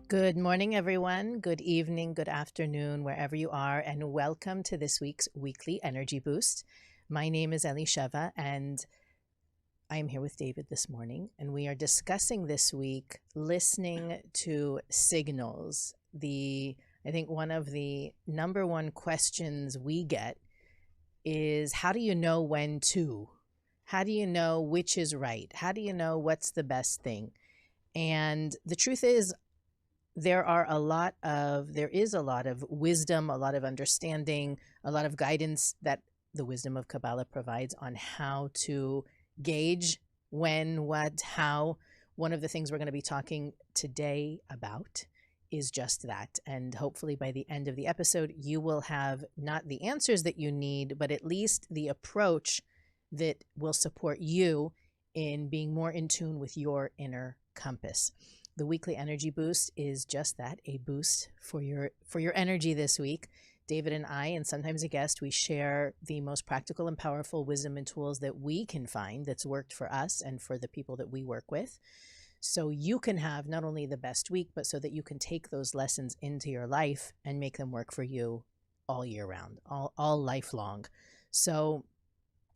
Good morning, everyone. Good evening, good afternoon, wherever you are, and welcome to this week's weekly energy boost. My name is Elisheva, and I am here with David this morning, and we are discussing this week listening to signals. I think one of the number one questions we get is, how do you know when to? How do you know which is right? How do you know what's the best thing? And the truth is, there is a lot of wisdom, a lot of understanding, a lot of guidance that the wisdom of Kabbalah provides on how to gauge when, what, how. One of the things we're going to be talking today about is just that. And hopefully by the end of the episode, you will have not the answers that you need, but at least the approach that will support you in being more in tune with your inner compass. The weekly energy boost is just that, a boost for your energy this week. David and I, and sometimes a guest, we share the most practical and powerful wisdom and tools that we can find that's worked for us and for the people that we work with. So you can have not only the best week, but so that you can take those lessons into your life and make them work for you all year round, all lifelong. So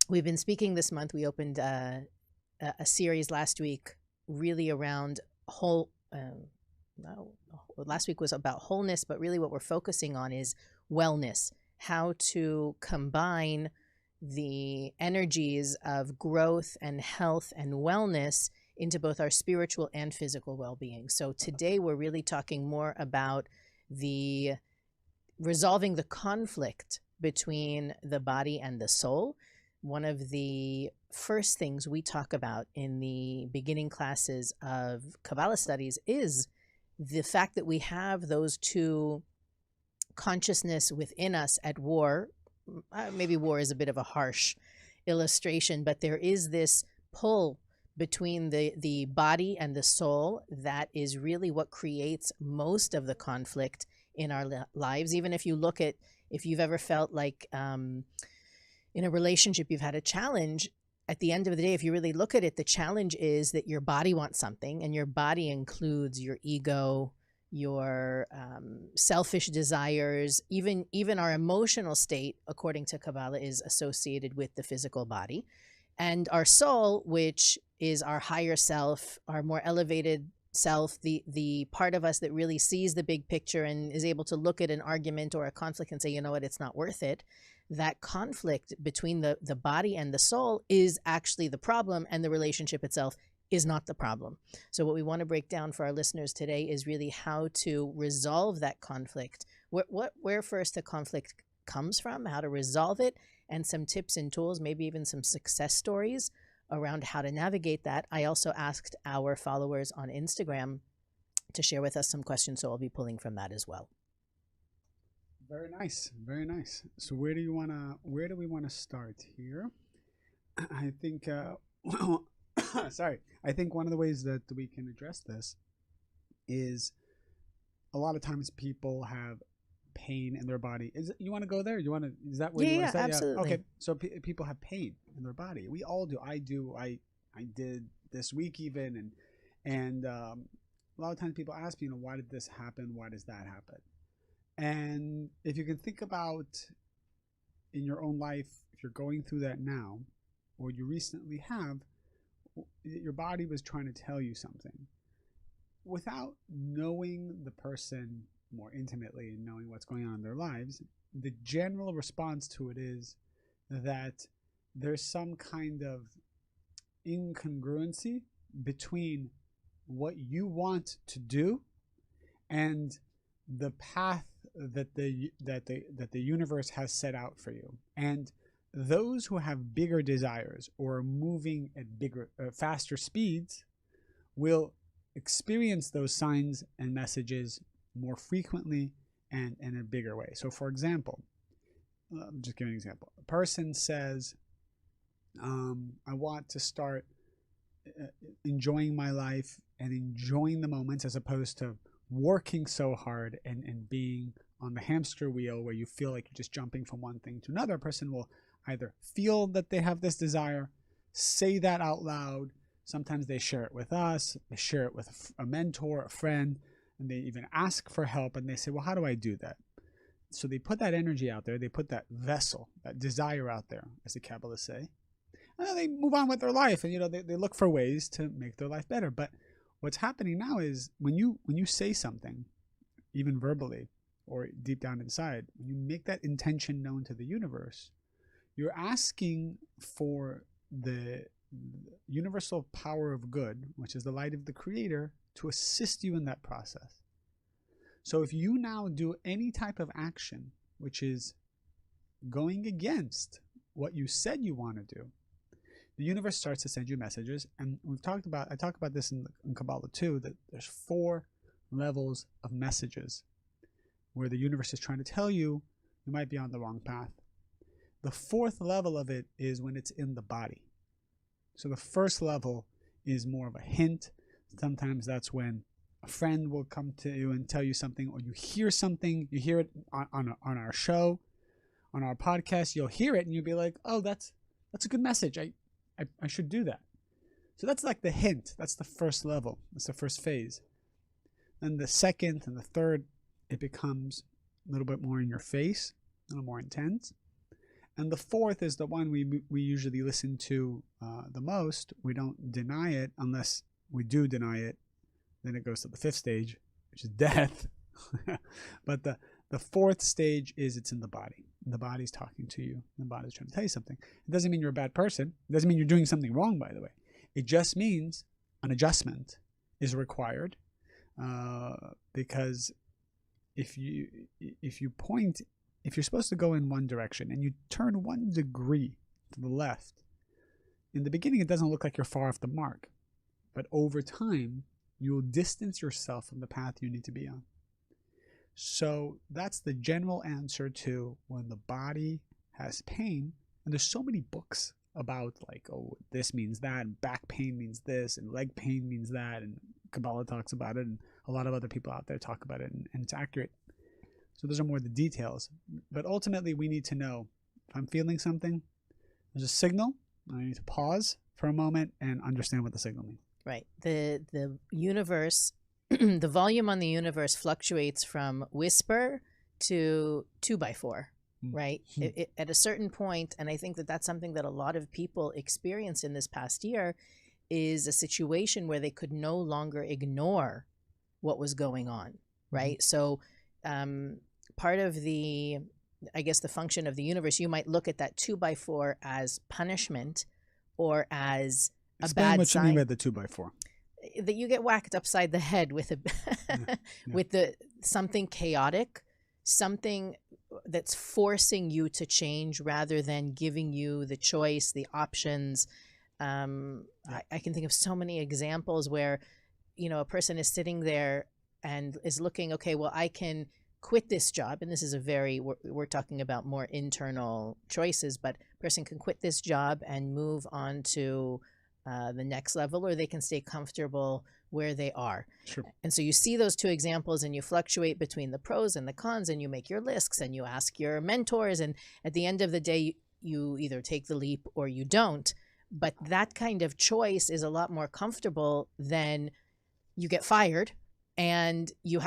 we've been speaking this month. We opened a series last week really around last week was about wholeness, but really what we're focusing on is wellness, how to combine the energies of growth and health and wellness into both our spiritual and physical well-being. So today we're really talking more about the resolving the conflict between the body and the soul. One of the first things we talk about in the beginning classes of Kabbalah studies is the fact that we have those two consciousness within us at war. Maybe war is a bit of a harsh illustration, but there is this pull between the body and the soul that is really what creates most of the conflict in our lives. Even if you've ever felt like in a relationship, you've had a challenge. At the end of the day, if you really look at it, the challenge is that your body wants something, and your body includes your ego, your selfish desires, even our emotional state, according to Kabbalah, is associated with the physical body. And our soul, which is our higher self, our more elevated self, the part of us that really sees the big picture and is able to look at an argument or a conflict and say, you know what, it's not worth it. That conflict between the body and the soul is actually the problem, and the relationship itself is not the problem. So what we want to break down for our listeners today is really how to resolve that conflict, where first the conflict comes from, how to resolve it, and some tips and tools, maybe even some success stories around how to navigate that. I also asked our followers on Instagram to share with us some questions, so I'll be pulling from that as well. Very nice, very nice. So where do we wanna start here? I think I think one of the ways that we can address this is a lot of times people have pain in their body. You want to go there? Is that what you want to say? Absolutely. Yeah. Okay. So people have pain in their body. We all do. I do. I did this week even, and a lot of times people ask me, why did this happen? Why does that happen? And if you can think about in your own life, if you're going through that now, or you recently have, your body was trying to tell you something. Without knowing the person more intimately and knowing what's going on in their lives, the general response to it is that there's some kind of incongruency between what you want to do and the path that the universe has set out for you. And those who have bigger desires or are moving at faster speeds will experience those signs and messages more frequently and in a bigger way. So for example, I'm just giving an example. A person says, I want to start enjoying my life and enjoying the moments as opposed to working so hard and being on the hamster wheel where you feel like you're just jumping from one thing to another. A person will either feel that they have this desire, say that out loud. Sometimes they share it with us, they share it with a mentor, a friend, and they even ask for help, and they say, well, how do I do that? So they put that energy out there, they put that vessel, that desire out there, as the Kabbalists say, and then they move on with their life, and they look for ways to make their life better. But what's happening now is when you say something, even verbally or deep down inside, when you make that intention known to the universe, you're asking for the universal power of good, which is the light of the Creator, to assist you in that process. So if you now do any type of action which is going against what you said you want to do, the universe starts to send you messages. And I talk about this in Kabbalah too, that there's 4 levels of messages where the universe is trying to tell you you might be on the wrong path. The 4th level of it is when it's in the body. So the first level is more of a hint. Sometimes that's when a friend will come to you and tell you something, or you hear something, you hear it on our show, on our podcast, you'll hear it and you'll be like, oh, that's a good message. I should do that. So that's like the hint. That's the first level. That's the first phase. Then the second and the third, it becomes a little bit more in your face, a little more intense. And the 4th is the one we usually listen to the most. We don't deny it unless we do deny it. Then it goes to the 5th stage, which is death. But the 4th stage is it's in the body. The body's talking to you. The body's trying to tell you something. It doesn't mean you're a bad person. It doesn't mean you're doing something wrong, by the way. It just means an adjustment is required, because if you're supposed to go in one direction and you turn 1 degree to the left, in the beginning it doesn't look like you're far off the mark, but over time you will distance yourself from the path you need to be on. So that's the general answer to when the body has pain. And there's so many books about like, oh, this means that, and back pain means this, and leg pain means that, and Kabbalah talks about it, and a lot of other people out there talk about it, and it's accurate. So those are more the details. But ultimately, we need to know if I'm feeling something, there's a signal. I need to pause for a moment and understand what the signal means. Right. The universe, the volume on the universe fluctuates from whisper to 2x4, right? At a certain point, and I think that that's something that a lot of people experienced in this past year, is a situation where they could no longer ignore what was going on, right? So part of the, I guess, the function of the universe, you might look at that 2x4 as punishment or as a bad what sign. You mean by the 2x4? That you get whacked upside the head with with something chaotic, something that's forcing you to change rather than giving you the choice, the options. I can think of so many examples where, a person is sitting there and is looking, okay, well, I can quit this job. And this is we're talking about more internal choices, but a person can quit this job and move on to the next level, or they can stay comfortable where they are. Sure. And so you see those 2 examples and you fluctuate between the pros and the cons, and you make your lists and you ask your mentors. And at the end of the day, you either take the leap or you don't. But that kind of choice is a lot more comfortable than you get fired and you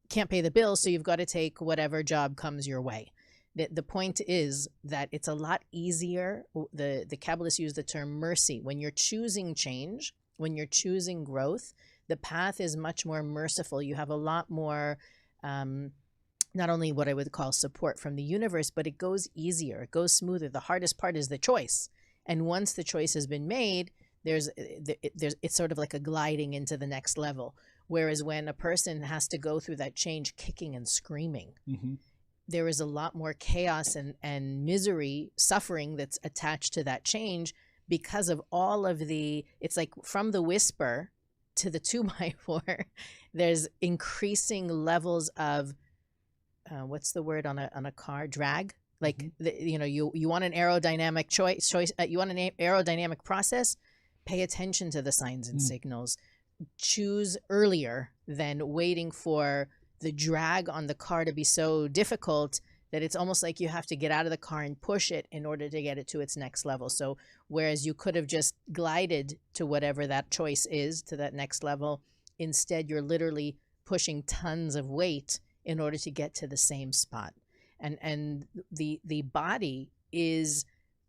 can't pay the bills, so you've got to take whatever job comes your way. The point is that it's a lot easier. The Kabbalists use the term mercy. When you're choosing change, when you're choosing growth, the path is much more merciful. You have a lot more, not only what I would call support from the universe, but it goes easier. It goes smoother. The hardest part is the choice. And once the choice has been made, it's sort of like a gliding into the next level. Whereas when a person has to go through that change kicking and screaming, there is a lot more chaos and misery, suffering that's attached to that change because of all of it's like from the whisper to the 2x4, there's increasing levels of, what's the word on a car? Drag? Like, you want an aerodynamic choice, you want an aerodynamic process, pay attention to the signs and signals. Choose earlier than waiting for the drag on the car to be so difficult that it's almost like you have to get out of the car and push it in order to get it to its next level. So whereas you could have just glided to whatever that choice is, to that next level, instead you're literally pushing tons of weight in order to get to the same spot. And the body is,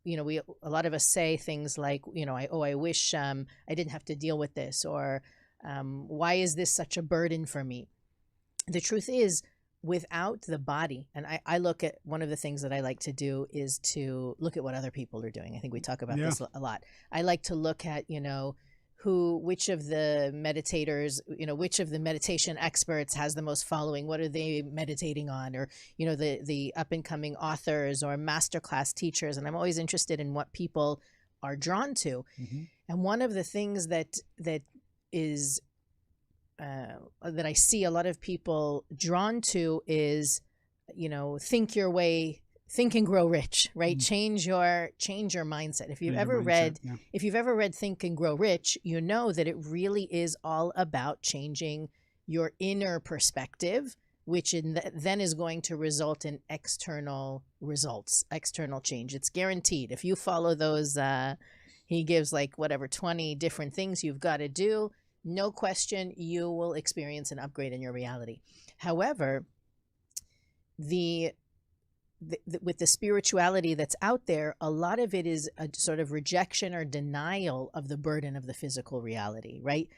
a lot of us say things like, I wish I didn't have to deal with this, or why is this such a burden for me? The truth is, without the body, and I look at, one of the things that I like to do is to look at what other people are doing. I think we talk about this a lot. I like to look at, which of the meditators, which of the meditation experts has the most following, what are they meditating on, or, the up and coming authors or masterclass teachers. And I'm always interested in what people are drawn to. Mm-hmm. And one of the things that is, that I see a lot of people drawn to is, think your way, think and grow rich, right? Mm. Change your mindset. If you've ever read Think and Grow Rich, you know that it really is all about changing your inner perspective, which then is going to result in external results, external change. It's guaranteed. If you follow those, he gives 20 different things you've got to do, no question, you will experience an upgrade in your reality. However, with the spirituality that's out there, a lot of it is a sort of rejection or denial of the burden of the physical reality, right?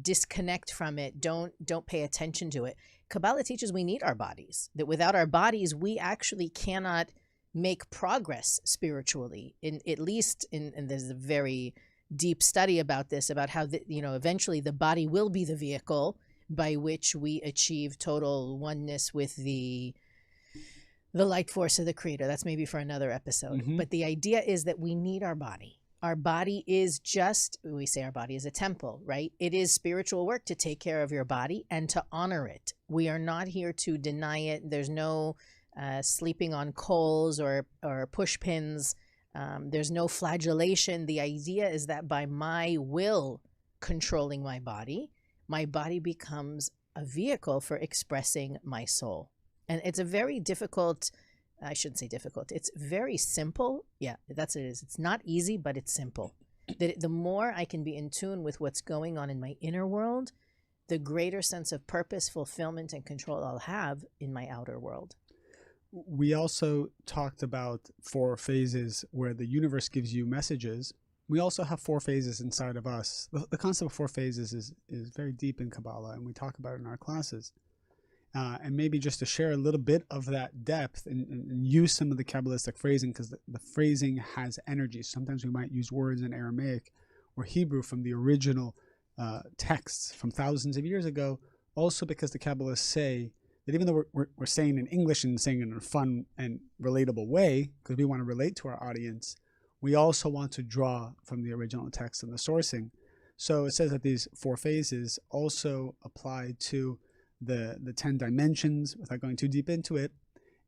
Disconnect from it. Don't pay attention to it. Kabbalah teaches we need our bodies, that without our bodies, we actually cannot make progress spiritually. At least there's a very deep study about this, about how eventually the body will be the vehicle by which we achieve total oneness with the light force of the Creator. That's maybe for another episode. Mm-hmm. But the idea is that we need our body. Our body is we say our body is a temple, right? It is spiritual work to take care of your body and to honor it. We are not here to deny it. There's no sleeping on coals or push pins. There's no flagellation. The idea is that by my will controlling my body becomes a vehicle for expressing my soul. And it's a very difficult, I shouldn't say difficult, it's very simple. Yeah, that's what it is. It's not easy, but it's simple. The more I can be in tune with what's going on in my inner world, the greater sense of purpose, fulfillment, and control I'll have in my outer world. We also talked about 4 phases where the universe gives you messages. We also have 4 phases inside of us. The concept of 4 phases is very deep in Kabbalah, and we talk about it in our classes. And maybe just to share a little bit of that depth and use some of the Kabbalistic phrasing, because the phrasing has energy. Sometimes we might use words in Aramaic or Hebrew from the original texts from thousands of years ago, also because the Kabbalists say that even though we're saying in English and saying it in a fun and relatable way, because we want to relate to our audience, we also want to draw from the original text and the sourcing. So it says that these 4 phases also apply to the 10 dimensions, without going too deep into it.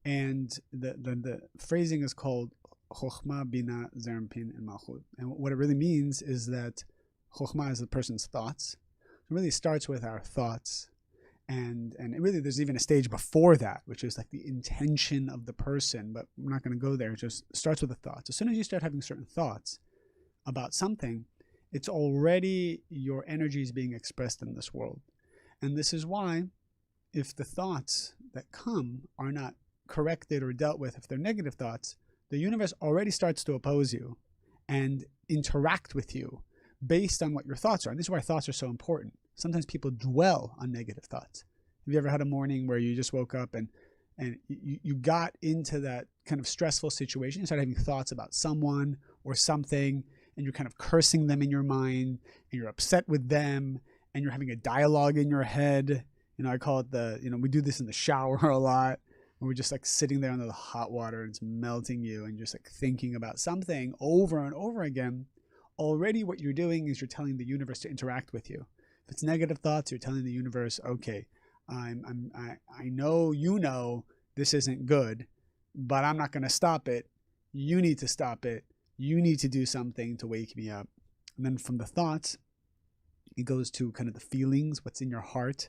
And the phrasing is called Chokhmah, Bina, Zerampin, and Malchut. And what it really means is that Chokhmah is the person's thoughts. It really starts with our thoughts. And it really, there's even a stage before that, which is like the intention of the person, but we're not going to go there. It just starts with the thoughts. As soon as you start having certain thoughts about something, it's already your energy is being expressed in this world. And this is why, if the thoughts that come are not corrected or dealt with, if they're negative thoughts, the universe already starts to oppose you and interact with you based on what your thoughts are. And this is why thoughts are so important. Sometimes people dwell on negative thoughts. Have you ever had a morning where you just woke up and you got into that kind of stressful situation? You started having thoughts about someone or something, and you're kind of cursing them in your mind, and you're upset with them, and you're having a dialogue in your head. I call it we do this in the shower a lot, where we're just like sitting there under the hot water and it's melting you, and just like thinking about something over and over again. Already what you're doing is you're telling the universe to interact with you. If it's negative thoughts, you're telling the universe, okay, I know this isn't good, but I'm not going to stop it. You need to stop it. You need to do something to wake me up. And then from the thoughts, it goes to kind of the feelings, what's in your heart.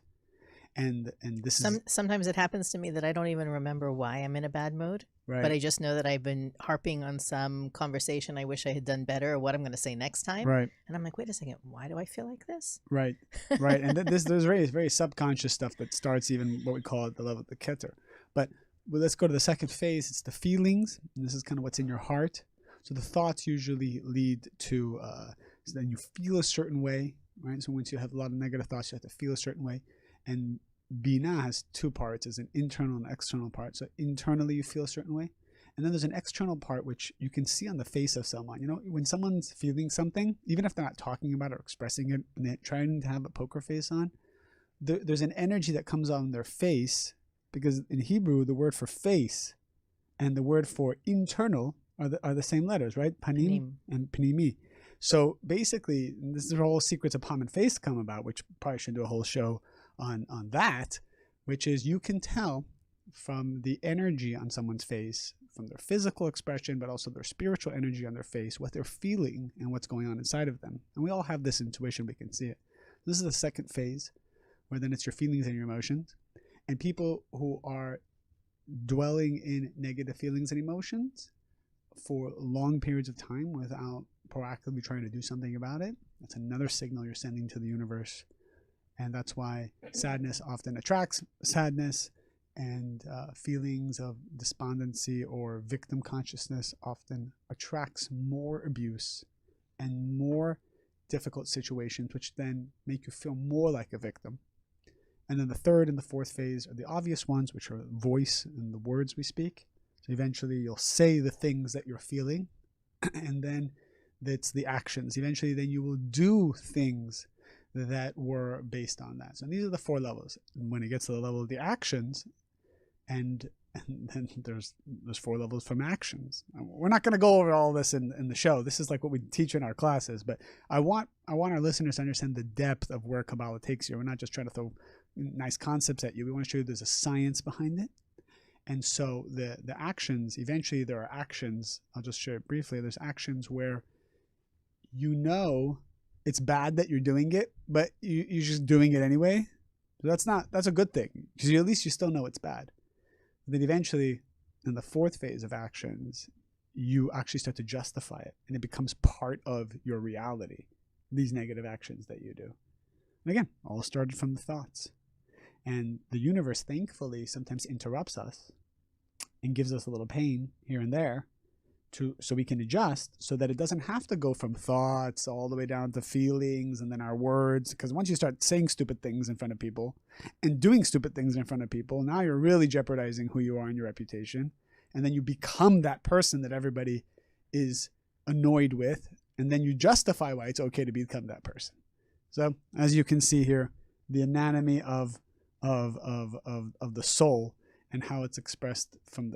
And this is Sometimes it happens to me that I don't even remember why I'm in a bad mood, right. but I just know that I've been harping on some conversation I wish I had done better, or what I'm going to say next time. Right. And I'm like, wait a second, why do I feel like this? Right. Right. And there's very subconscious stuff that starts even what we call at the level of the Keter. But let's go to the second phase. It's the feelings. And this is kind of what's in your heart. So the thoughts usually lead to, so then you feel a certain way, right? So once you have a lot of negative thoughts, you have to feel a certain way. And Bina has two parts. There's an internal and external part. So internally you feel a certain way. And then there's an external part which you can see on the face of someone. You know, when someone's feeling something, even if they're not talking about it or expressing it, and they're trying to have a poker face on, there's an energy that comes on their face, because in Hebrew, the word for face and the word for internal are the same letters, right? Panim and Panimi. So basically, this is where all secrets of palm and face come about, which probably should do a whole show on that, which is you can tell from the energy on someone's face, from their physical expression, but also their spiritual energy on their face, what they're feeling and what's going on inside of them. And we all have this intuition, we can see it. This is the second phase, where then it's your feelings and your emotions. And people who are dwelling in negative feelings and emotions for long periods of time without proactively trying to do something about it, that's another signal you're sending to the universe. And that's why sadness often attracts sadness, and feelings of despondency or victim consciousness often attracts more abuse and more difficult situations, which then make you feel more like a victim. And then the third and the fourth phase are the obvious ones, which are voice and the words we speak. So eventually you'll say the things that you're feeling, and then it's the actions. Eventually then you will do things that were based on that. So these are the four levels. And when it gets to the level of the actions, and then there's four levels from actions. We're not going to go over all this in the show. This is like what we teach in our classes, but I want our listeners to understand the depth of where Kabbalah takes you. We're not just trying to throw nice concepts at you. We want to show you there's a science behind it. And so the actions, eventually there are actions, I'll just share it briefly. There's actions where you know it's bad that you're doing it, but you're just doing it anyway. That's a good thing, because at least you still know it's bad. Then eventually, in the fourth phase of actions, you actually start to justify it, and it becomes part of your reality, these negative actions that you do. And again, all started from the thoughts. And the universe, thankfully, sometimes interrupts us and gives us a little pain here and there so we can adjust, so that it doesn't have to go from thoughts all the way down to feelings and then our words. Because once you start saying stupid things in front of people and doing stupid things in front of people, now you're really jeopardizing who you are and your reputation. And then you become that person that everybody is annoyed with, and then you justify why it's okay to become that person. So as you can see here, the anatomy of the soul and how it's expressed from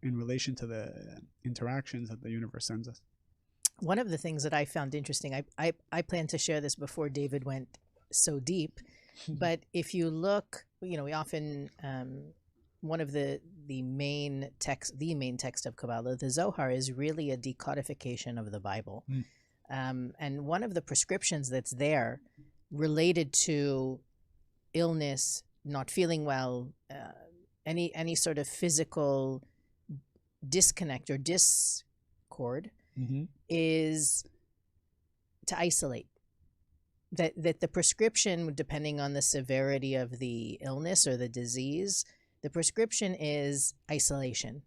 in relation to the interactions that the universe sends us. One of the things that I found interesting, I plan to share this before David went so deep, but if you look, we often, one of the main text of Kabbalah, the Zohar, is really a decodification of the Bible. And one of the prescriptions that's there related to illness, not feeling well, any sort of physical disconnect or discord, is to isolate. That the prescription, depending on the severity of the illness or the disease, the prescription is isolation.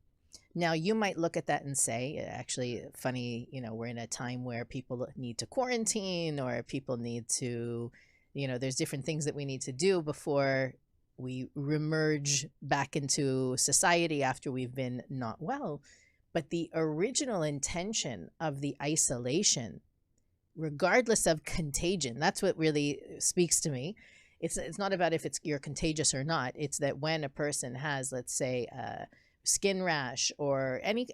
Now, you might look at that and say, actually, funny, we're in a time where people need to quarantine, or people need to, there's different things that we need to do before we remerge back into society after we've been not well. But the original intention of the isolation, regardless of contagion, that's what really speaks to me. It's not about if you're contagious or not. It's that when a person has, let's say, a skin rash or any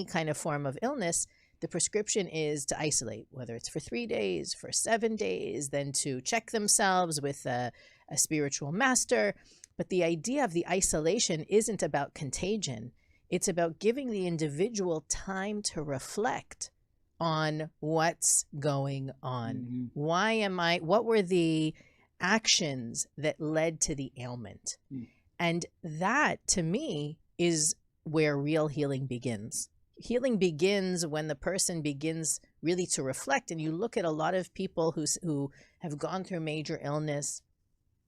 kind of form of illness, the prescription is to isolate, whether it's for 3 days, for 7 days, then to check themselves with a spiritual master. But the idea of the isolation isn't about contagion. It's about giving the individual time to reflect on what's going on. What were the actions that led to the ailment. Mm. And that, to me, is where real healing begins. Healing begins when the person begins really to reflect. And you look at a lot of people who have gone through major illness,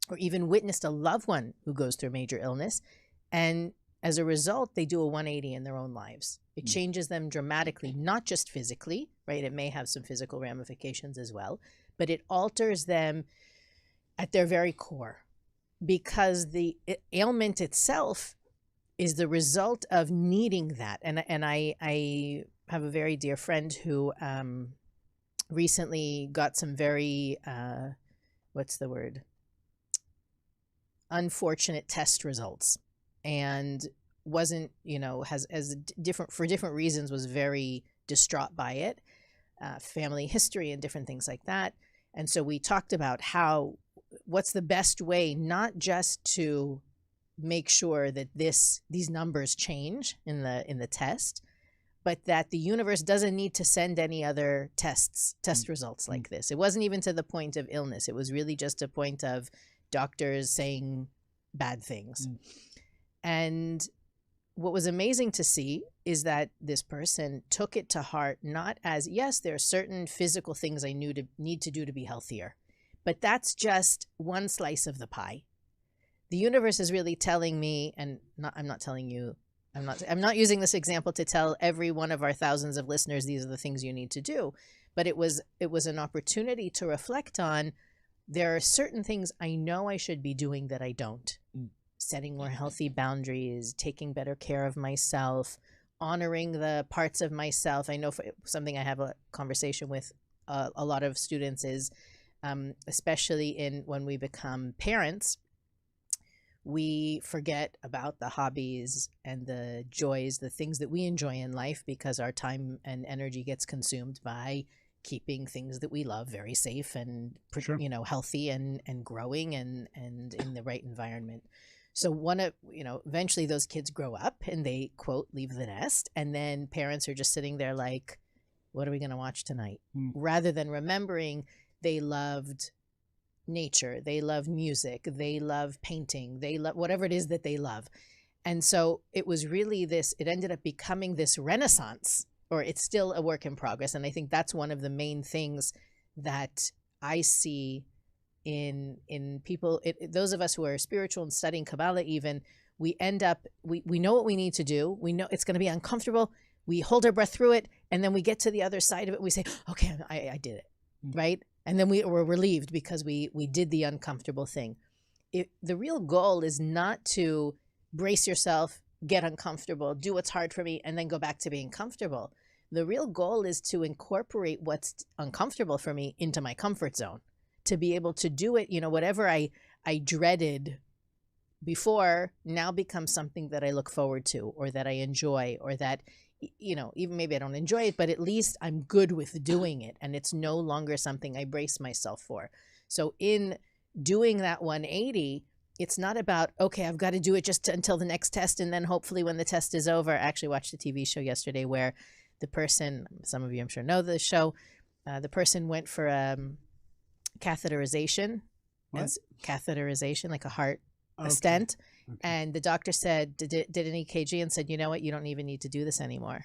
or even witnessed a loved one who goes through major illness, and as a result, they do a 180 in their own lives. It changes them dramatically, not just physically, right? It may have some physical ramifications as well, but it alters them at their very core, because the ailment itself is the result of needing that. And I have a very dear friend who recently got some very, what's the word? Unfortunate test results, and wasn't, has different, for different reasons, was very distraught by it, family history and different things like that. And so we talked about what's the best way, not just to make sure that these numbers change in the test, but that the universe doesn't need to send any other test results like this. It wasn't even to the point of illness. It was really just a point of doctors saying bad things. And what was amazing to see is that this person took it to heart, not as, yes, there are certain physical things I need to do to be healthier, but that's just one slice of the pie. The universe is really telling me, and I'm not telling you, I'm not using this example to tell every one of our thousands of listeners these are the things you need to do, but it was an opportunity to reflect on, there are certain things I know I should be doing that I don't. Setting more healthy boundaries, taking better care of myself, honoring the parts of myself. I know something I have a conversation with a lot of students is, especially when we become parents, we forget about the hobbies and the joys, the things that we enjoy in life, because our time and energy gets consumed by keeping things that we love very safe and Sure. Healthy and growing and in the right environment. So eventually those kids grow up and they, quote, leave the nest, and then parents are just sitting there like, what are we going to watch tonight? Rather than remembering they loved nature, they love music, they love painting, they love whatever it is that they love. And so it was really it ended up becoming this renaissance, or it's still a work in progress. And I think that's one of the main things that I see in people, those of us who are spiritual and studying Kabbalah, even, we end up, we know what we need to do. We know it's going to be uncomfortable. We hold our breath through it. And then we get to the other side of it. And we say, okay, I did it. Right. And then we're relieved because we did the uncomfortable thing. The real goal is not to brace yourself, get uncomfortable, do what's hard for me, and then go back to being comfortable. The real goal is to incorporate what's uncomfortable for me into my comfort zone, to be able to do it. Whatever I dreaded before now becomes something that I look forward to, or that I enjoy, or that, even maybe I don't enjoy it, but at least I'm good with doing it. And it's no longer something I brace myself for. So in doing that 180, it's not about, okay, I've got to do it just until the next test. And then hopefully when the test is over, I actually watched a TV show yesterday where the person, some of you I'm sure know the show, the person went for catheterization. Catheterization, like a heart, a stent. Okay. And the doctor said, did an EKG and said, you know what, you don't even need to do this anymore.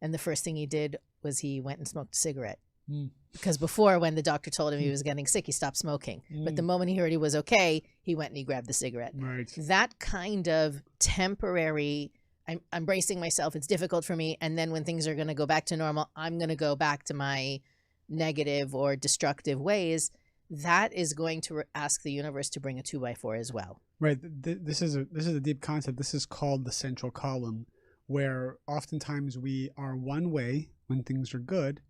And the first thing he did was he went and smoked a cigarette. Because before, when the doctor told him he was getting sick, he stopped smoking. But the moment he heard he was okay, he went and he grabbed the cigarette. Right. That kind of temporary, I'm bracing myself, it's difficult for me, and then when things are going to go back to normal, I'm going to go back to my negative or destructive ways. That is going to ask the universe to bring a 2x4 as well. Right. This is a deep concept. This is called the central column, where oftentimes we are one way when things are good,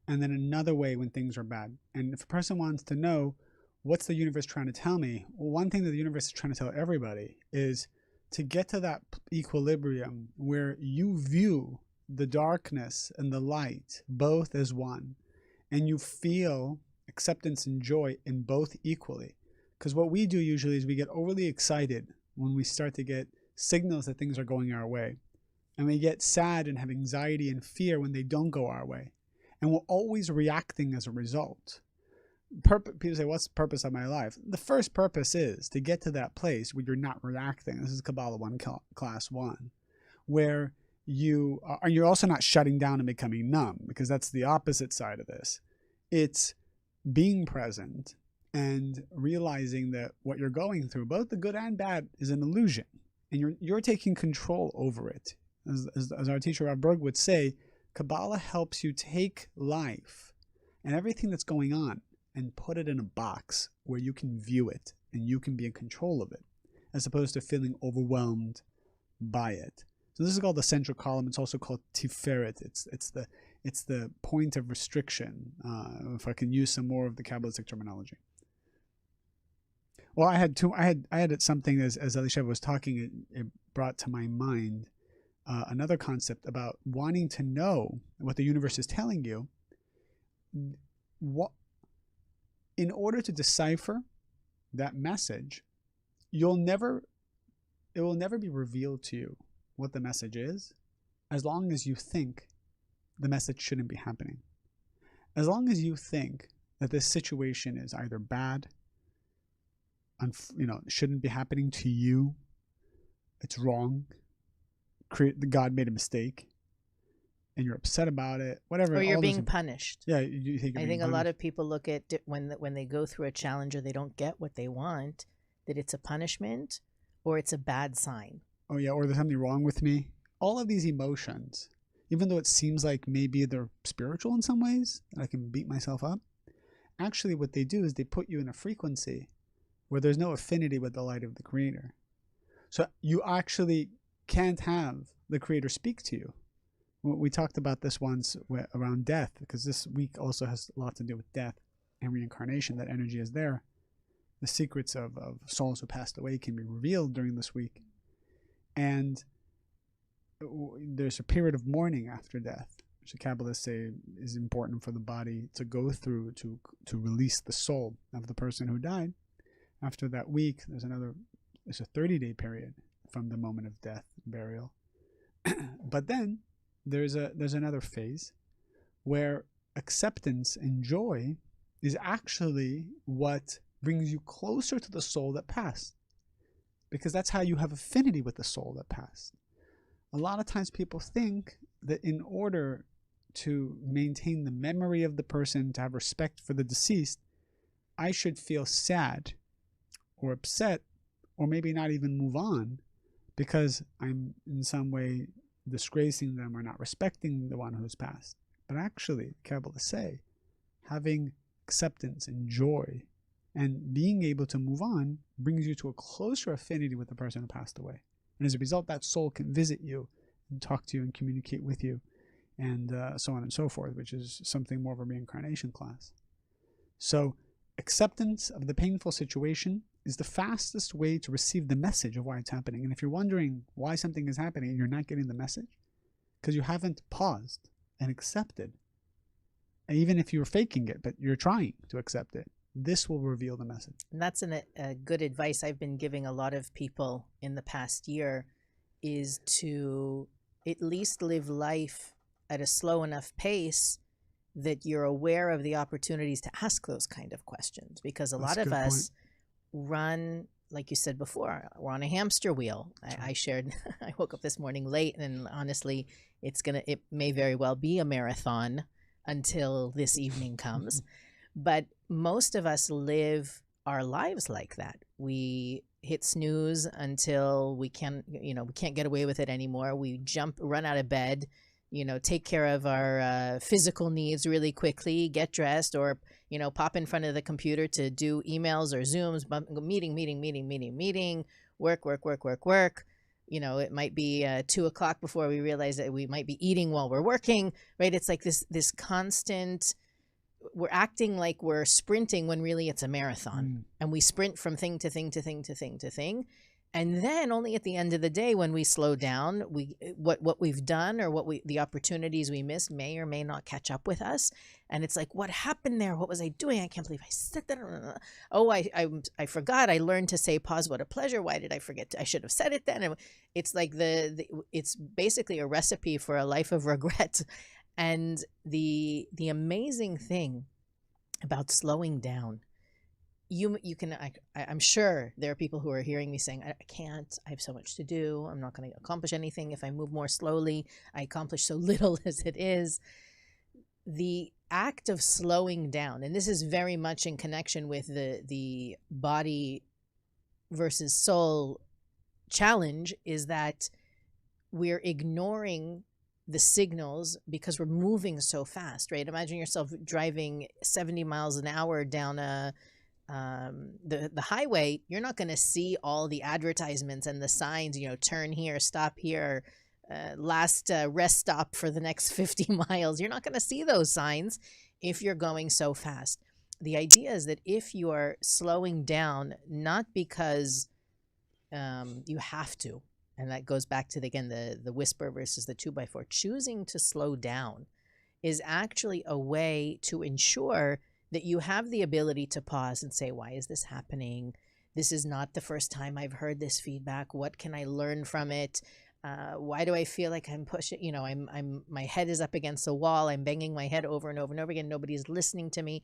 and then another way when things are bad. And if a person wants to know what's the universe trying to tell me, well, one thing that the universe is trying to tell everybody is to get to that equilibrium where you view the darkness and the light both as one, and you feel acceptance and joy in both equally. Because what we do usually is we get overly excited when we start to get signals that things are going our way. And we get sad and have anxiety and fear when they don't go our way. And we're always reacting as a result. people say, what's the purpose of my life? The first purpose is to get to that place where you're not reacting. This is Kabbalah 1, class 1, where you're also not shutting down and becoming numb, because that's the opposite side of this. It's being present and realizing that what you're going through, both the good and bad, is an illusion, and you're taking control over it. As our teacher Rav Berg would say, Kabbalah helps you take life and everything that's going on and put it in a box where you can view it and you can be in control of it, as opposed to feeling overwhelmed by it. So this is called the central column. It's also called Tiferet. It's the point of restriction, if I can use some more of the Kabbalistic terminology. Well, I had something as Elisheva was talking, it brought to my mind another concept about wanting to know what the universe is telling you. In order to decipher that message, it will never be revealed to you what the message is, as long as you think the message shouldn't be happening. As long as you think that this situation is either bad, shouldn't be happening to you, it's wrong, God made a mistake, and you're upset about it, whatever. Or you're being punished. Yeah, you think. I think a lot of people look at when they go through a challenge or they don't get what they want, that it's a punishment or it's a bad sign. Oh yeah, or there's something wrong with me. All of these emotions, even though it seems like maybe they're spiritual in some ways, and I can beat myself up, actually what they do is they put you in a frequency where there's no affinity with the light of the Creator. So you actually can't have the Creator speak to you. We talked about this once around death, because this week also has a lot to do with death and reincarnation. That energy is there. The secrets of souls who passed away can be revealed during this week. And there's a period of mourning after death, which the Kabbalists say is important for the body to go through to release the soul of the person who died. After that week, there's a 30-day period from the moment of death, burial. But then there's another phase where acceptance and joy is actually what brings you closer to the soul that passed, because that's how you have affinity with the soul that passed. A lot of times people think that in order to maintain the memory of the person, to have respect for the deceased, I should feel sad or upset, or maybe not even move on, because I'm in some way disgracing them or not respecting the one who's passed. But actually, Kabbalists say, having acceptance and joy and being able to move on brings you to a closer affinity with the person who passed away. And as a result, that soul can visit you and talk to you and communicate with you, and so on and so forth, which is something more of a reincarnation class. So acceptance of the painful situation is the fastest way to receive the message of why it's happening. And if you're wondering why something is happening and you're not getting the message, because you haven't paused and accepted, and even if you're faking it, but you're trying to accept it, this will reveal the message. And that's a good advice I've been giving a lot of people in the past year, is to at least live life at a slow enough pace that you're aware of the opportunities to ask those kind of questions. Because a lot of us run, like you said before, we're on a hamster wheel. I shared, I woke up this morning late, and honestly, it may very well be a marathon until this evening comes. But most of us live our lives like that. We hit snooze until we can't get away with it anymore. We run out of bed, take care of our physical needs really quickly, get dressed, or, pop in front of the computer to do emails or Zooms, meeting, work. It might be 2 o'clock before we realize that we might be eating while we're working, right? It's like this constant, we're acting like we're sprinting when really it's a marathon. And we sprint from thing to thing to thing to thing to thing. And then only at the end of the day, when we slow down, what we've done or the opportunities we missed may or may not catch up with us. And it's like, what happened there? What was I doing? I can't believe I said that. Oh, I forgot. I learned to say pause. What a pleasure. Why did I forget? I should have said it then. And it's like it's basically a recipe for a life of regret. And the amazing thing about slowing down. You can, I'm sure there are people who are hearing me saying, I can't, I have so much to do. I'm not going to accomplish anything. If I move more slowly, I accomplish so little as it is. The act of slowing down, and this is very much in connection with the body versus soul challenge, is that we're ignoring the signals because we're moving so fast, right? Imagine yourself driving 70 miles an hour down the highway. You're not going to see all the advertisements and the signs, turn here, stop here, last rest stop for the next 50 miles. You're not going to see those signs if you're going so fast. The idea is that if you are slowing down, not because you have to, and that goes back to, again, the whisper versus the 2x4, choosing to slow down is actually a way to ensure that you have the ability to pause and say, why is this happening? This is not the first time I've heard this feedback. What can I learn from it? Why do I feel like I'm pushing, my head is up against the wall. I'm banging my head over and over and over again. Nobody's listening to me,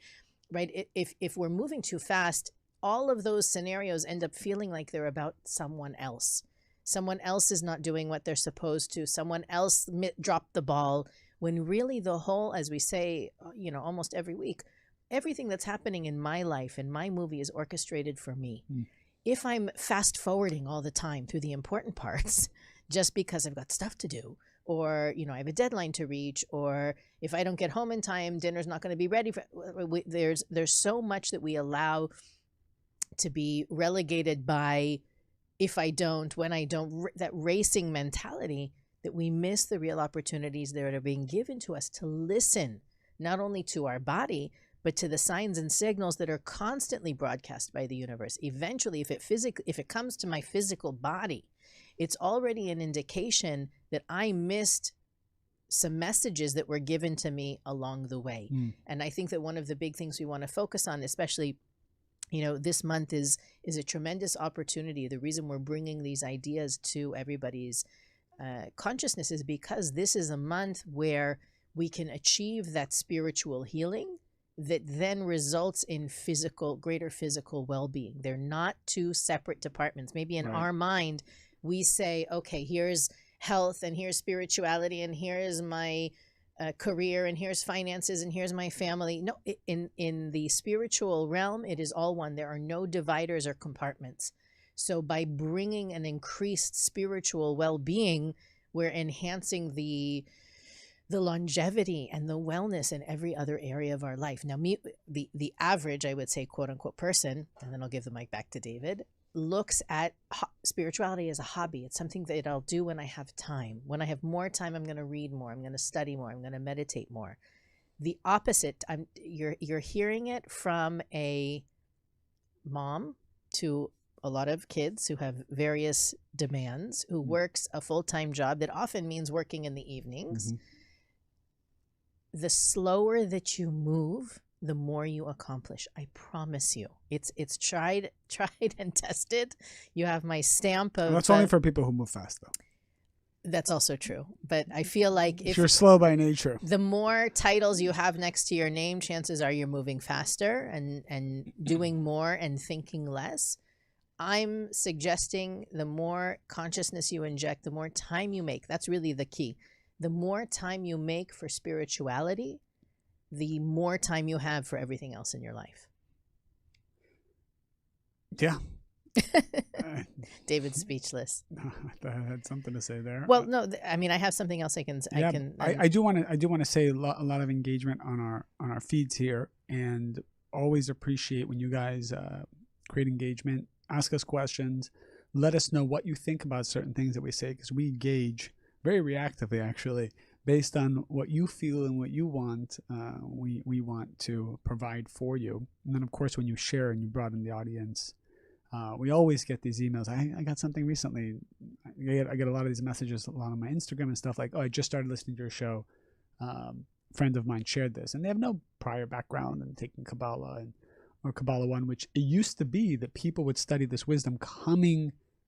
right? If we're moving too fast, all of those scenarios end up feeling like they're about someone else. Someone else is not doing what they're supposed to. Someone else dropped the ball, when really the whole, as we say, almost every week, everything that's happening in my life, in my movie, is orchestrated for me. If I'm fast forwarding all the time through the important parts, just because I've got stuff to do, or, I have a deadline to reach, or if I don't get home in time, dinner's not going to be ready. There's so much that we allow to be relegated by if I don't, when I don't, that racing mentality, that we miss the real opportunities that are being given to us to listen, not only to our body, but to the signs and signals that are constantly broadcast by the universe. Eventually, if it comes to my physical body, it's already an indication that I missed some messages that were given to me along the way. And I think that one of the big things we want to focus on, especially, this month, is a tremendous opportunity. The reason we're bringing these ideas to everybody's consciousness is because this is a month where we can achieve that spiritual healing that then results in greater physical well-being. They're not two separate departments. Maybe in our mind, we say, okay, here's health, and here's spirituality, and here's my career, and here's finances, and here's my family. No, in the spiritual realm, it is all one. There are no dividers or compartments. So by bringing an increased spiritual well-being, we're enhancing the longevity and the wellness in every other area of our life. Now, the average, I would say, quote unquote, person, and then I'll give the mic back to David, looks at spirituality as a hobby. It's something that I'll do when I have time. When I have more time, I'm going to read more. I'm going to study more. I'm going to meditate more. The opposite, you're hearing it from a mom to a lot of kids who have various demands, who works a full-time job that often means working in the evenings. The slower that you move, the more you accomplish. I promise you. It's tried and tested. You have my stamp of... That's only for people who move fast, though. That's also true. But I feel like if you're slow by nature, the more titles you have next to your name, chances are you're moving faster and doing more and thinking less. I'm suggesting the more consciousness you inject, the more time you make. That's really the key. The more time you make for spirituality, the more time you have for everything else in your life. Yeah. David's speechless. I had something to say there. Well, no, I mean, I have something else I can. I do want to say a lot of engagement on our feeds here, and always appreciate when you guys create engagement, ask us questions, let us know what you think about certain things that we say, because we gauge very reactively, actually, based on what you feel and what you want. We want to provide for you, and then of course when you share and you broaden the audience. We always get these emails. I got something recently. I get a lot of these messages, a lot on my Instagram and stuff, like, oh, I just started listening to your show. Friend of mine shared this, and they have no prior background in taking Kabbalah or Kabbalah 1, which it used to be that people would study this wisdom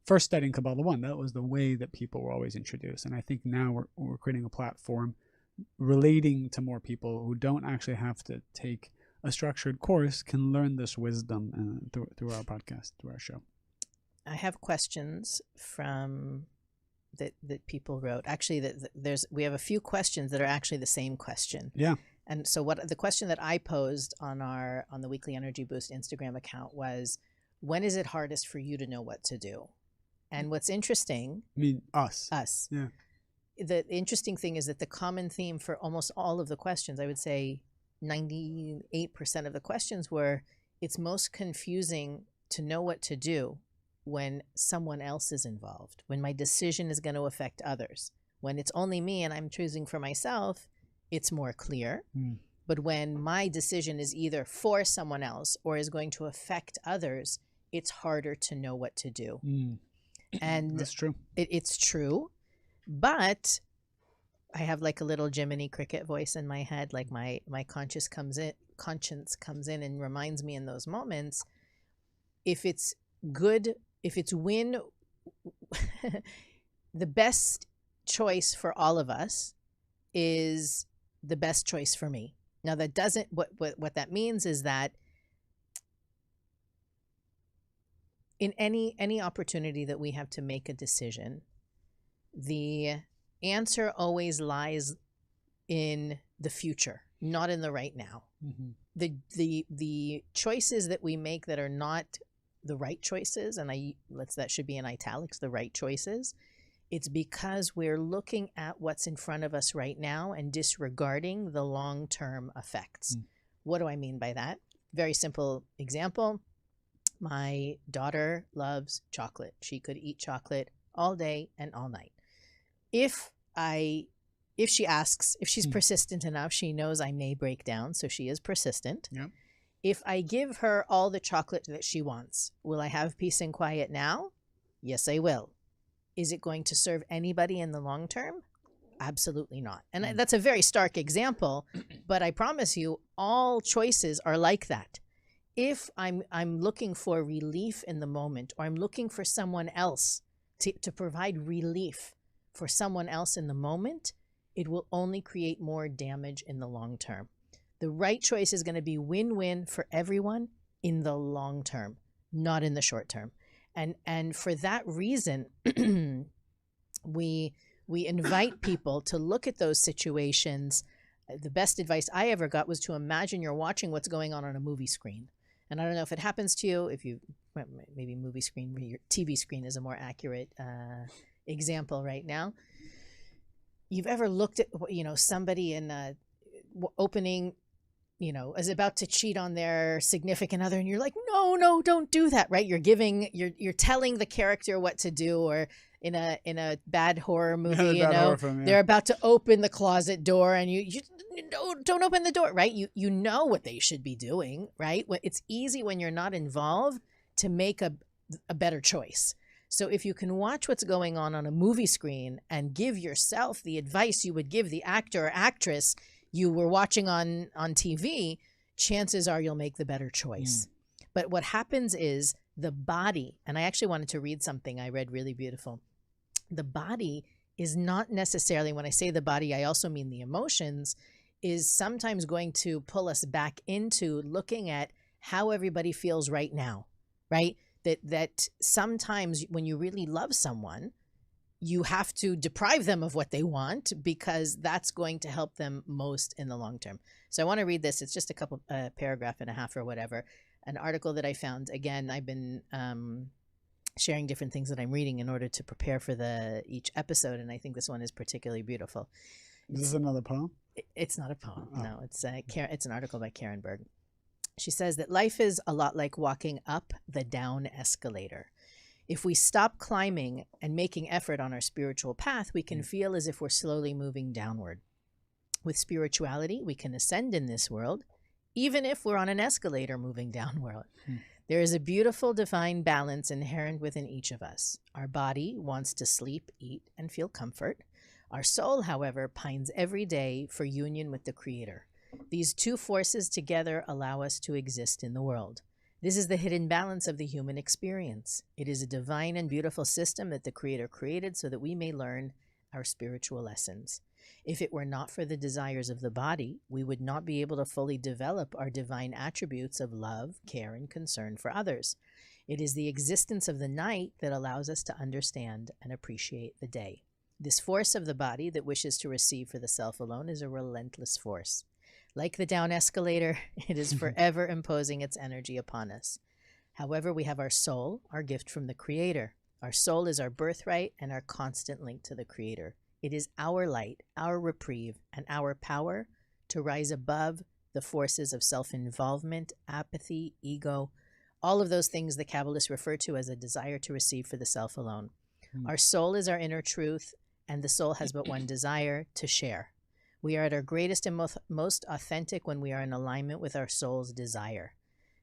first studying Kabbalah 1. That was the way that people were always introduced. And I think now we're creating a platform relating to more people who don't actually have to take a structured course can learn this wisdom through our podcast, through our show. I have questions from that people wrote. Actually, we have a few questions that are actually the same question. Yeah. And so the question that I posed on the Weekly Energy Boost Instagram account was, when is it hardest for you to know what to do? And what's interesting, I mean, us. Yeah. The interesting thing is that the common theme for almost all of the questions, I would say 98% of the questions were, it's most confusing to know what to do when someone else is involved, when my decision is going to affect others. When it's only me and I'm choosing for myself, it's more clear. But when my decision is either for someone else or is going to affect others, it's harder to know what to do. And that's true. It's true. But I have like a little Jiminy Cricket voice in my head, like my conscience comes in and reminds me in those moments, if it's good, if it's win, the best choice for all of us is the best choice for me. Now that doesn't, what that means is that in any opportunity that we have to make a decision, the answer always lies in the future, not in the right now. The choices that we make that are not the right choices, and that should be in italics, the right choices, it's because we're looking at what's in front of us right now and disregarding the long-term effects. What do I mean by that? Very simple example. My daughter loves chocolate. She could eat chocolate all day and all night. If she asks, if she's persistent enough, she knows I may break down, so she is persistent. Yep. If I give her all the chocolate that she wants, will I have peace and quiet now? Yes, I will. Is it going to serve anybody in the long term? Absolutely not. And that's a very stark example, but I promise you, all choices are like that. If I'm looking for relief in the moment, or I'm looking for someone else to provide relief for someone else in the moment, it will only create more damage in the long term. The right choice is going to be win-win for everyone in the long term, not in the short term. And for that reason, we invite people to look at those situations. The best advice I ever got was to imagine you're watching what's going on a movie screen. And I don't know if it happens to you, maybe movie screen, your TV screen is a more accurate example right now. You've ever looked at, somebody in opening, is about to cheat on their significant other, and you're like, no, don't do that, right? You're telling the character what to do, or in a bad horror movie, horror film, they're about to open the closet door, and you don't open the door, right? You know what they should be doing, right? It's easy when you're not involved to make a better choice. So if you can watch what's going on a movie screen and give yourself the advice you would give the actor or actress you were watching on TV, chances are you'll make the better choice. But what happens is the body, and I actually wanted to read something I read really beautiful. The body is not necessarily, when I say the body, I also mean the emotions, is sometimes going to pull us back into looking at how everybody feels right now, right? That sometimes when you really love someone, you have to deprive them of what they want, because that's going to help them most in the long term. So I want to read this. It's just a couple paragraph and a half or whatever. An article that I found. Again, I've been sharing different things that I'm reading in order to prepare for each episode, and I think this one is particularly beautiful. Is this another poem? It's not a poem. Oh. No, it's an article by Karen Berg. She says that life is a lot like walking up the down escalator. If we stop climbing and making effort on our spiritual path, we can feel as if we're slowly moving downward. With spirituality, we can ascend in this world, even if we're on an escalator moving downward. There is a beautiful divine balance inherent within each of us. Our body wants to sleep, eat, and feel comfort. Our soul, however, pines every day for union with the Creator. These two forces together allow us to exist in the world. This is the hidden balance of the human experience. It is a divine and beautiful system that the Creator created so that we may learn our spiritual lessons. If it were not for the desires of the body, we would not be able to fully develop our divine attributes of love, care, and concern for others. It is the existence of the night that allows us to understand and appreciate the day. This force of the body that wishes to receive for the self alone is a relentless force. Like the down escalator, it is forever imposing its energy upon us. However, we have our soul, our gift from the Creator. Our soul is our birthright and our constant link to the Creator. It is our light, our reprieve, and our power to rise above the forces of self-involvement, apathy, ego, all of those things the Kabbalists refer to as a desire to receive for the self alone. Our soul is our inner truth, and the soul has but one desire, to share. We are at our greatest and most authentic when we are in alignment with our soul's desire.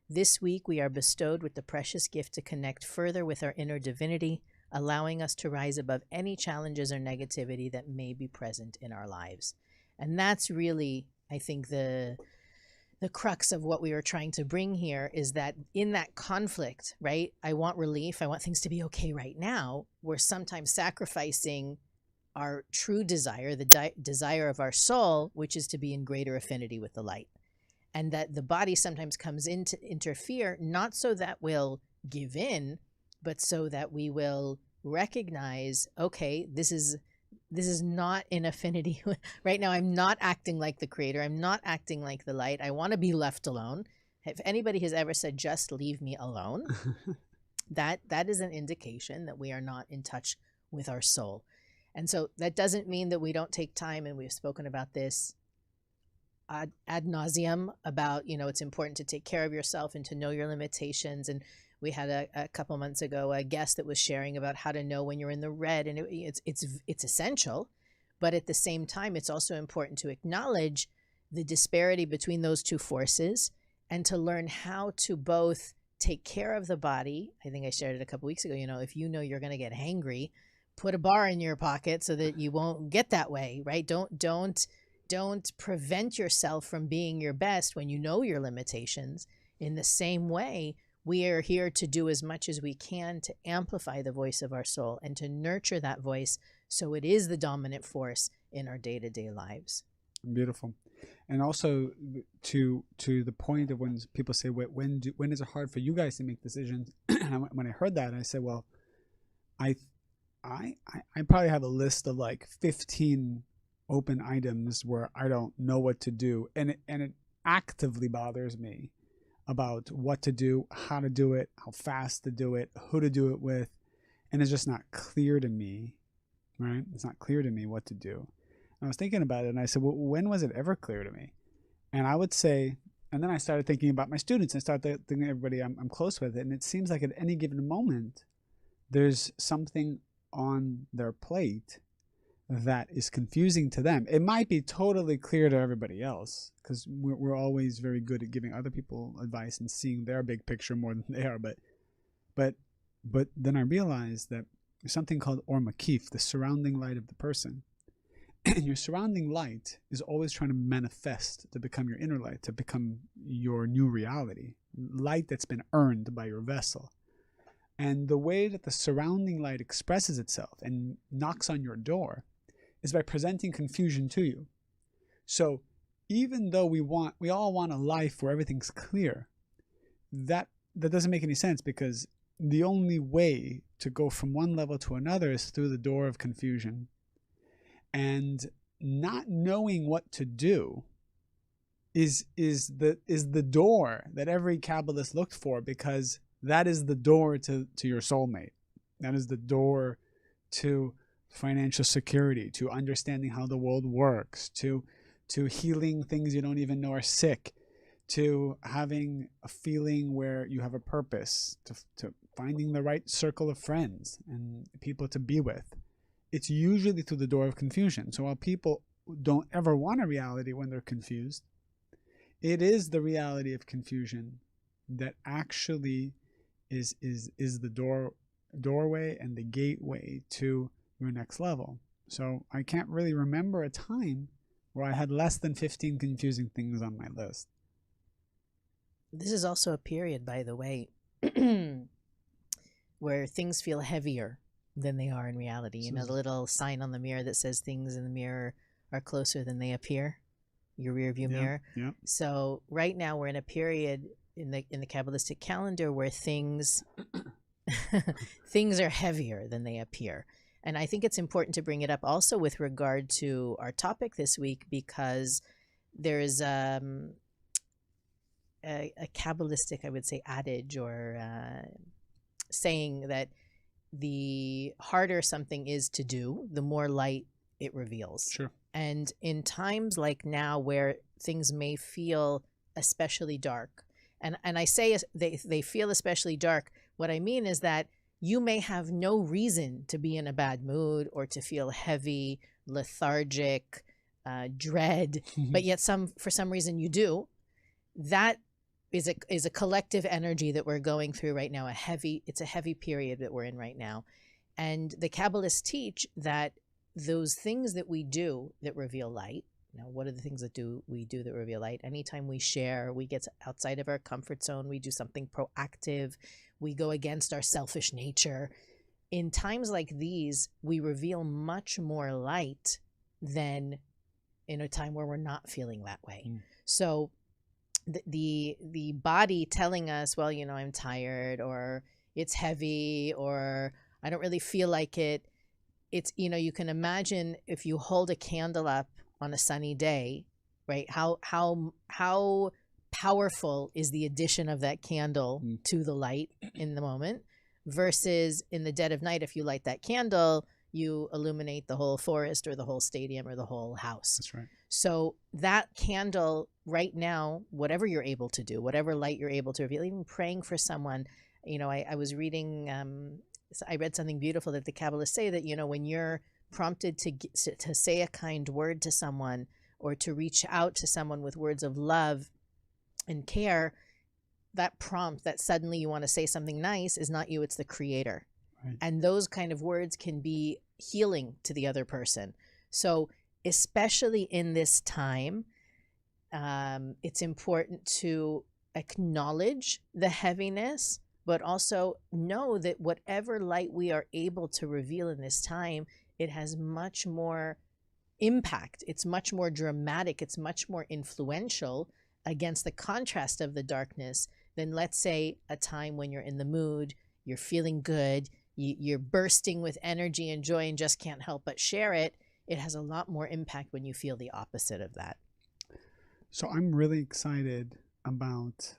This week, we are bestowed with the precious gift to connect further with our inner divinity, allowing us to rise above any challenges or negativity that may be present in our lives. And that's really, I think, the crux of what we were trying to bring here, is that in that conflict, right? I want relief. I want things to be okay right now. We're sometimes sacrificing our true desire, the desire of our soul, which is to be in greater affinity with the light. And that the body sometimes comes in to interfere, not so that we'll give in, but so that we will recognize, okay, this is not in affinity. Right now, I'm not acting like the Creator. I'm not acting like the light. I want to be left alone. If anybody has ever said, just leave me alone, that is an indication that we are not in touch with our soul. And so that doesn't mean that we don't take time, and we've spoken about this ad nauseum about, it's important to take care of yourself and to know your limitations. And we had a couple months ago a guest that was sharing about how to know when you're in the red, and it's essential, but at the same time, it's also important to acknowledge the disparity between those two forces and to learn how to both take care of the body. I think I shared it a couple weeks ago. If you know you're going to get hangry, put a bar in your pocket so that you won't get that way, right? Don't prevent yourself from being your best when you know your limitations. In the same way, we are here to do as much as we can to amplify the voice of our soul and to nurture that voice so it is the dominant force in our day-to-day lives. Beautiful. And also to the point of when people say, when is it hard for you guys to make decisions? When I heard that, I said, well, I probably have a list of like 15 open items where I don't know what to do, and it actively bothers me about what to do, how to do it, how fast to do it, who to do it with, and it's just not clear to me, right? It's not clear to me what to do. And I was thinking about it, and I said, well, when was it ever clear to me? And I would say, and then I started thinking about my students, and started thinking everybody I'm close with, and it seems like at any given moment, there's something on their plate that is confusing to them. It might be totally clear to everybody else, because we're always very good at giving other people advice and seeing their big picture more than they are. But then I realized that there's something called Or Makif, the surrounding light of the person. And your surrounding light is always trying to manifest to become your inner light, to become your new reality, light that's been earned by your vessel. And the way that the surrounding light expresses itself and knocks on your door is by presenting confusion to you. So even though we all want a life where everything's clear, that doesn't make any sense, because the only way to go from one level to another is through the door of confusion. And not knowing what to do is the door that every Kabbalist looked for, because that is the door to your soulmate. That is the door to financial security, to understanding how the world works, to healing things you don't even know are sick, to having a feeling where you have a purpose, to finding the right circle of friends and people to be with. It's usually through the door of confusion. So while people don't ever want a reality when they're confused, it is the reality of confusion that actually is the doorway and the gateway to your next level. So I can't really remember a time where I had less than 15 confusing things on my list. This is also a period, by the way, where things feel heavier than they are in reality. The little sign on the mirror that says things in the mirror are closer than they appear, your rear view mirror. Yeah. So right now we're in a period in the Kabbalistic calendar where things things are heavier than they appear. And I think it's important to bring it up also with regard to our topic this week, because there's a Kabbalistic, I would say, adage or saying that the harder something is to do, the more light it reveals. Sure. And in times like now where things may feel especially dark, and I say they feel especially dark, what I mean is that you may have no reason to be in a bad mood or to feel heavy, lethargic, dread, but yet for some reason you do. That is a collective energy that we're going through right now. It's a heavy period that we're in right now. And the Kabbalists teach that those things that we do that reveal light. Now, what are the things that we do that reveal light? Anytime we share, we get outside of our comfort zone, we do something proactive, we go against our selfish nature. In times like these, we reveal much more light than in a time where we're not feeling that way. So the body telling us, well, I'm tired, or it's heavy, or I don't really feel like it. It's, you can imagine if you hold a candle up on a sunny day, right? How powerful is the addition of that candle to the light in the moment, versus in the dead of night, if you light that candle, you illuminate the whole forest or the whole stadium or the whole house. That's right. So that candle right now, whatever you're able to do, whatever light you're able to reveal, even praying for someone, I was reading, I read something beautiful that the Kabbalists say that, when you're prompted to say a kind word to someone, or to reach out to someone with words of love and care, that prompt that suddenly you want to say something nice is not you, it's the Creator. Right. And those kind of words can be healing to the other person. So especially in this time, it's important to acknowledge the heaviness, but also know that whatever light we are able to reveal in this time, it has much more impact. It's much more dramatic. It's much more influential against the contrast of the darkness than, let's say, a time when you're in the mood, you're feeling good, you're bursting with energy and joy and just can't help but share it. It has a lot more impact when you feel the opposite of that. So I'm really excited about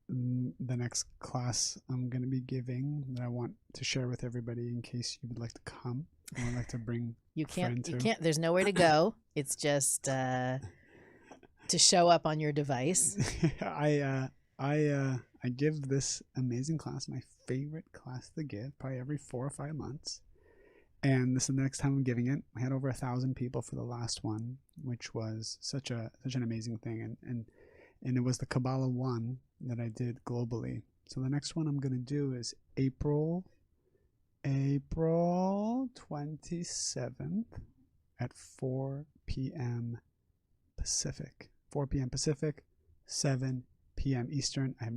the next class I'm going to be giving that I want to share with everybody in case you would like to come. I would like to bring you can't, there's nowhere to go. It's just to show up on your device. I give this amazing class, my favorite class to give, probably every 4 or 5 months. And this is the next time I'm giving it. I had over 1,000 people for the last one, which was such an amazing thing. And it was the Kabbalah one that I did globally. So the next one I'm going to do is April 27th at 4 p.m. Pacific. 4 p.m. Pacific, 7 p.m. Eastern. I have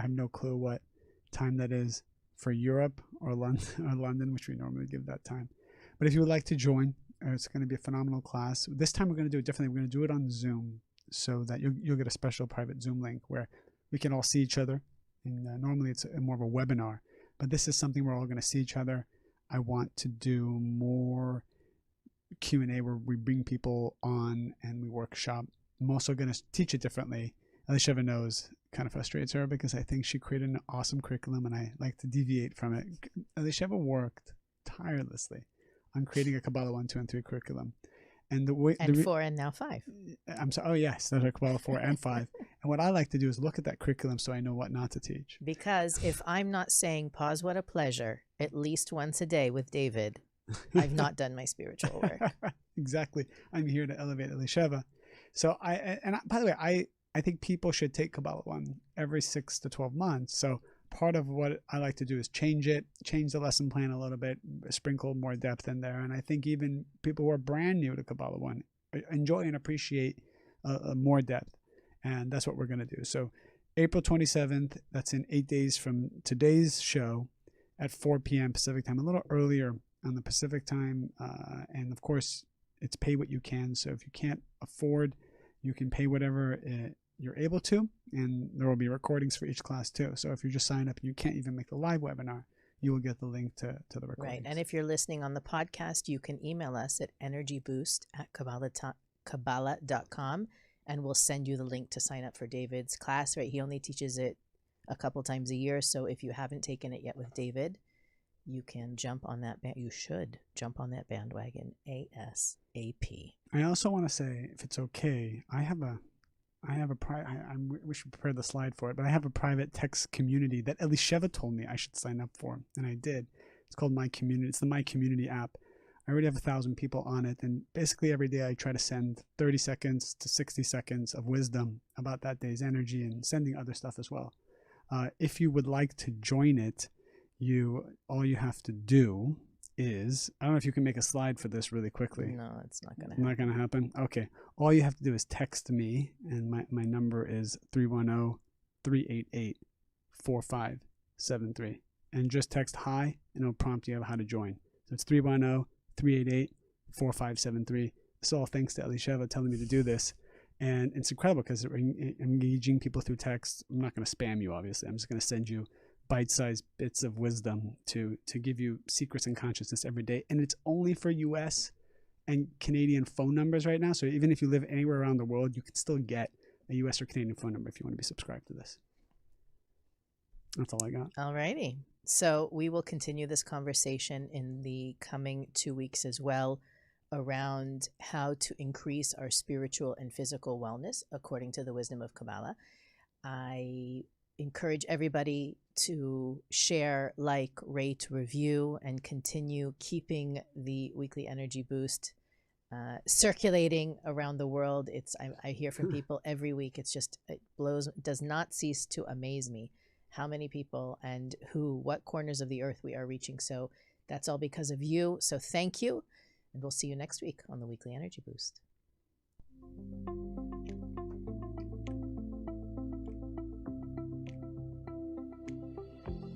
no clue what time that is for Europe or London, which we normally give that time. But if you would like to join, it's going to be a phenomenal class. This time we're going to do it differently. We're going to do it on Zoom, so that you'll get a special private Zoom link where we can all see each other. And normally it's more of a webinar, but this is something we're all going to see each other. I want to do more Q&A where we bring people on and we workshop. I'm also going to teach it differently. Elisheva knows, kind of frustrates her because I think she created an awesome curriculum and I like to deviate from it. Elisheva worked tirelessly on creating a Kabbalah 1, 2, and 3 curriculum. And 4 and now 5. I'm sorry. Oh yes, there's a Kabbalah 4 and 5. And what I like to do is look at that curriculum so I know what not to teach. Because if I'm not saying pause, what a pleasure, at least once a day with David, I've not done my spiritual work. Exactly. I'm here to elevate Elisheva. So by the way, I think people should take Kabbalah 1 every 6 to 12 months. So part of what I like to do is change the lesson plan a little bit, sprinkle more depth in there. And I think even people who are brand new to Kabbalah 1 enjoy and appreciate more depth. And that's what we're going to do. So April 27th, that's in 8 days from today's show at 4 p.m. Pacific time, a little earlier on the Pacific time. And of course, it's pay what you can. So if you can't afford, you can pay whatever you're able to, and there will be recordings for each class too. So if you're just signed up and you can't even make the live webinar, you will get the link to the recordings. Right. And if you're listening on the podcast, you can email us at energyboost@kabbalah.com, and we'll send you the link to sign up for David's class. Right. He only teaches it a couple times a year. So if you haven't taken it yet with David, you can jump on that. You should jump on that bandwagon ASAP. I also want to say, if it's okay, I wish we prepared the slide for it, but I have a private text community that Elisheva told me I should sign up for, and I did. It's called My Community. It's the My Community app. I already have 1,000 people on it, and basically every day I try to send 30 seconds to 60 seconds of wisdom about that day's energy, and sending other stuff as well. If you would like to join it, all you have to do is, I don't know if you can make a slide for this really quickly. No, it's not going to happen. Not going to happen? Okay. All you have to do is text me, and my number is 310-388-4573. And just text hi, and it'll prompt you how to join. So it's 310-388-4573. It's all thanks to Elisheva telling me to do this. And it's incredible because I'm engaging people through text. I'm not going to spam you, obviously. I'm just going to send you bite-sized bits of wisdom to give you secrets and consciousness every day. And it's only for US and Canadian phone numbers right now. So even if you live anywhere around the world, you can still get a US or Canadian phone number if you want to be subscribed to this. That's all I got. All righty. So we will continue this conversation in the coming 2 weeks as well, around how to increase our spiritual and physical wellness according to the wisdom of Kabbalah. I encourage everybody to share, like, rate, review, and continue keeping the weekly energy boost circulating around the world. I hear from people every week. It does not cease to amaze me how many people and what corners of the earth we are reaching. So that's all because of you. So thank you. And we'll see you next week on the Weekly Energy Boost.